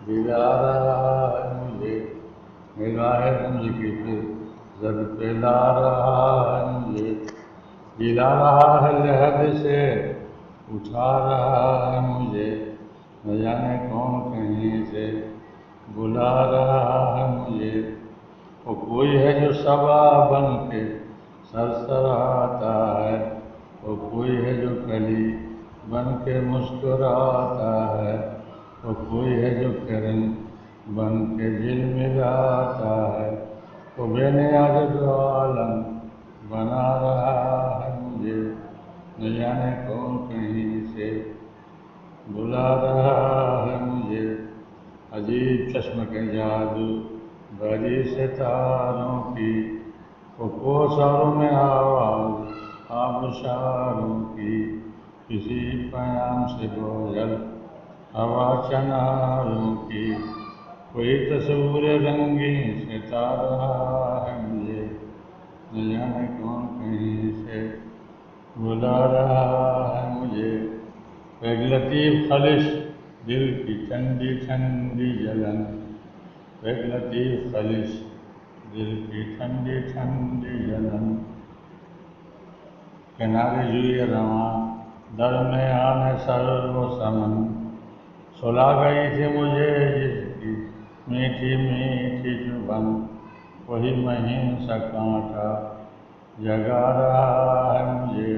دلا رہا ہے مجھے، نگاہ رمز کی پھر زد پہ لا رہا ہے مجھے، جلا رہا ہے لحد سے اٹھا رہا ہے مجھے، نہ جانے کون کہیں سے بلا رہا ہے مجھے۔ وہ کوئی ہے جو صبا بن کے سرسراتا ہے، وہ کوئی ہے جو کلی بن کے مسکراتا ہے، وہ کوئی ہے جو کرن بن کے جھلملاتا ہے، وہ بے نیاز دو عالم بنا رہا ہے مجھے، نہ جانے کون کہیں سے بلا رہا ہے مجھے۔ عجیب چشم کے جادو بری ستاروں کی، وہ کوثروں میں آواز آبشاروں کی، کسی پیام سے بوجھل ہوا چناروں کی، کوئی تصور رنگین ستا رہا ہے مجھے، نہ جانے کون کہیں سے بلا رہا ہے مجھے۔ ایک لطیف خلش دل کی ٹھنڈی ٹھنڈی جلن، ایک لطیف خلش دل کی ٹھنڈی ٹھنڈی جلن، کنارے جوئے رواں درمیان سر و سمن، سلا گئی تھی مجھے جس کی میٹھی میٹھی چبھن، وہی مہین سا کانٹا جگا رہا ہے مجھے،